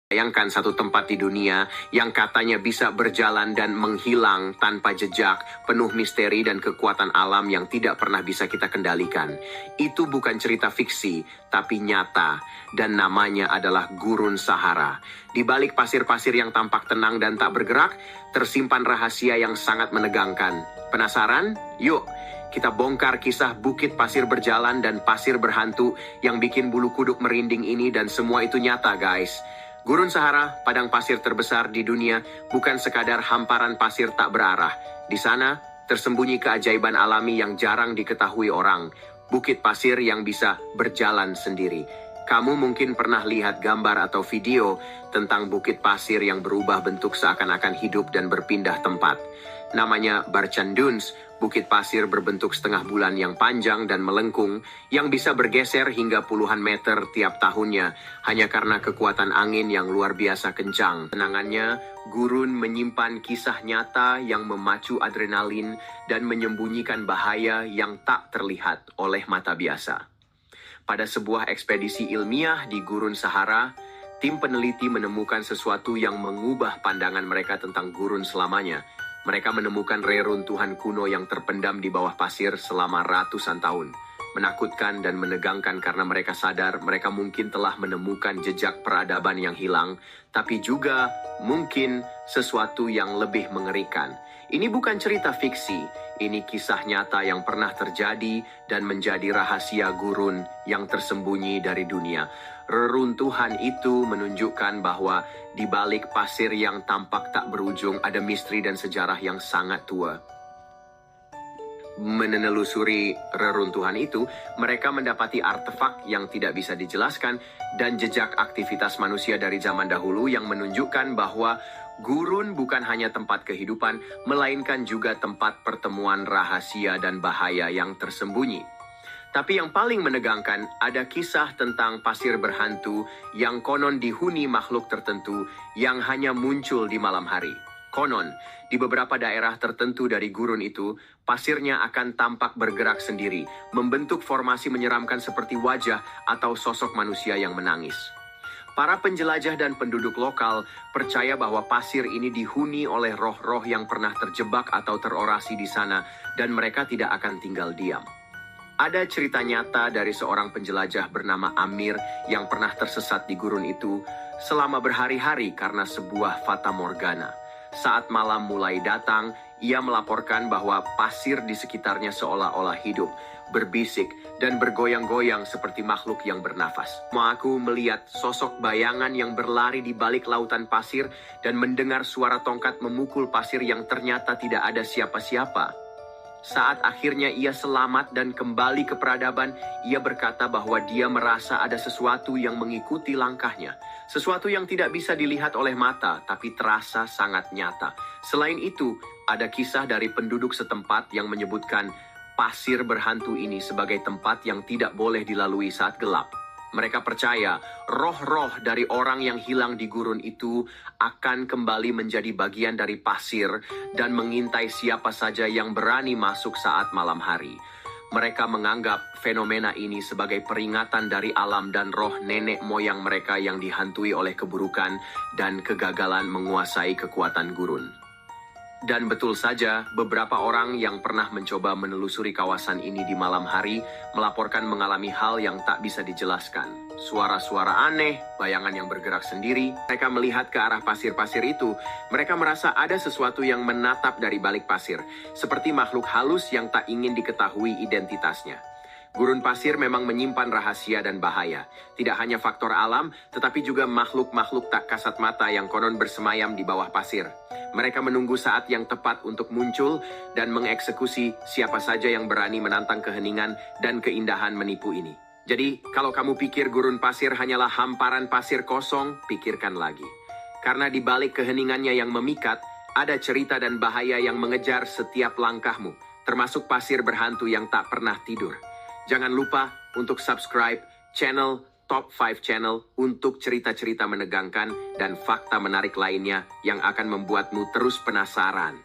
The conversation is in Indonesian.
Bayangkan satu tempat di dunia yang katanya bisa berjalan dan menghilang tanpa jejak, penuh misteri dan kekuatan alam yang tidak pernah bisa kita kendalikan. Itu bukan cerita fiksi, tapi nyata, dan namanya adalah Gurun Sahara. Di balik pasir-pasir yang tampak tenang dan tak bergerak, tersimpan rahasia yang sangat menegangkan. Penasaran? Yuk! Kita bongkar kisah bukit pasir berjalan dan pasir berhantu yang bikin bulu kuduk merinding ini, dan semua itu nyata, guys. Gurun Sahara, padang pasir terbesar di dunia, bukan sekadar hamparan pasir tak berarah. Di sana, tersembunyi keajaiban alami yang jarang diketahui orang. Bukit pasir yang bisa berjalan sendiri. Kamu mungkin pernah lihat gambar atau video tentang bukit pasir yang berubah bentuk seakan-akan hidup dan berpindah tempat. Namanya Barchan Dunes, bukit pasir berbentuk setengah bulan yang panjang dan melengkung, yang bisa bergeser hingga puluhan meter tiap tahunnya, hanya karena kekuatan angin yang luar biasa kencang. Kenangannya, gurun menyimpan kisah nyata yang memacu adrenalin dan menyembunyikan bahaya yang tak terlihat oleh mata biasa. Pada sebuah ekspedisi ilmiah di Gurun Sahara, tim peneliti menemukan sesuatu yang mengubah pandangan mereka tentang gurun selamanya. Mereka menemukan reruntuhan kuno yang terpendam di bawah pasir selama ratusan tahun. Menakutkan dan menegangkan karena mereka sadar mereka mungkin telah menemukan jejak peradaban yang hilang, tapi juga mungkin sesuatu yang lebih mengerikan. Ini bukan cerita fiksi, ini kisah nyata yang pernah terjadi dan menjadi rahasia gurun yang tersembunyi dari dunia. Reruntuhan itu menunjukkan bahwa di balik pasir yang tampak tak berujung ada misteri dan sejarah yang sangat tua. Menelusuri reruntuhan itu, mereka mendapati artefak yang tidak bisa dijelaskan dan jejak aktivitas manusia dari zaman dahulu yang menunjukkan bahwa gurun bukan hanya tempat kehidupan, melainkan juga tempat pertemuan rahasia dan bahaya yang tersembunyi. Tapi yang paling menegangkan, ada kisah tentang pasir berhantu yang konon dihuni makhluk tertentu yang hanya muncul di malam hari. Konon, di beberapa daerah tertentu dari gurun itu, pasirnya akan tampak bergerak sendiri, membentuk formasi menyeramkan seperti wajah atau sosok manusia yang menangis. Para penjelajah dan penduduk lokal percaya bahwa pasir ini dihuni oleh roh-roh yang pernah terjebak atau terorasi di sana, dan mereka tidak akan tinggal diam. Ada cerita nyata dari seorang penjelajah bernama Amir yang pernah tersesat di gurun itu selama berhari-hari karena sebuah fata morgana. Saat malam mulai datang, ia melaporkan bahwa pasir di sekitarnya seolah-olah hidup, berbisik, dan bergoyang-goyang seperti makhluk yang bernafas. Aku melihat sosok bayangan yang berlari di balik lautan pasir dan mendengar suara tongkat memukul pasir yang ternyata tidak ada siapa-siapa. Saat akhirnya ia selamat dan kembali ke peradaban, ia berkata bahwa dia merasa ada sesuatu yang mengikuti langkahnya. Sesuatu yang tidak bisa dilihat oleh mata, tapi terasa sangat nyata. Selain itu, ada kisah dari penduduk setempat yang menyebutkan pasir berhantu ini sebagai tempat yang tidak boleh dilalui saat gelap. Mereka percaya roh-roh dari orang yang hilang di gurun itu akan kembali menjadi bagian dari pasir dan mengintai siapa saja yang berani masuk saat malam hari. Mereka menganggap fenomena ini sebagai peringatan dari alam dan roh nenek moyang mereka yang dihantui oleh keburukan dan kegagalan menguasai kekuatan gurun. Dan betul saja, beberapa orang yang pernah mencoba menelusuri kawasan ini di malam hari melaporkan mengalami hal yang tak bisa dijelaskan. Suara-suara aneh, bayangan yang bergerak sendiri. Mereka melihat ke arah pasir-pasir itu. Mereka merasa ada sesuatu yang menatap dari balik pasir, seperti makhluk halus yang tak ingin diketahui identitasnya. Gurun pasir memang menyimpan rahasia dan bahaya. Tidak hanya faktor alam, tetapi juga makhluk-makhluk tak kasat mata yang konon bersemayam di bawah pasir. Mereka menunggu saat yang tepat untuk muncul dan mengeksekusi siapa saja yang berani menantang keheningan dan keindahan menipu ini. Jadi, kalau kamu pikir gurun pasir hanyalah hamparan pasir kosong, pikirkan lagi. Karena di balik keheningannya yang memikat, ada cerita dan bahaya yang mengejar setiap langkahmu, termasuk pasir berhantu yang tak pernah tidur. Jangan lupa untuk subscribe channel Top 5 Channel untuk cerita-cerita menegangkan dan fakta menarik lainnya yang akan membuatmu terus penasaran.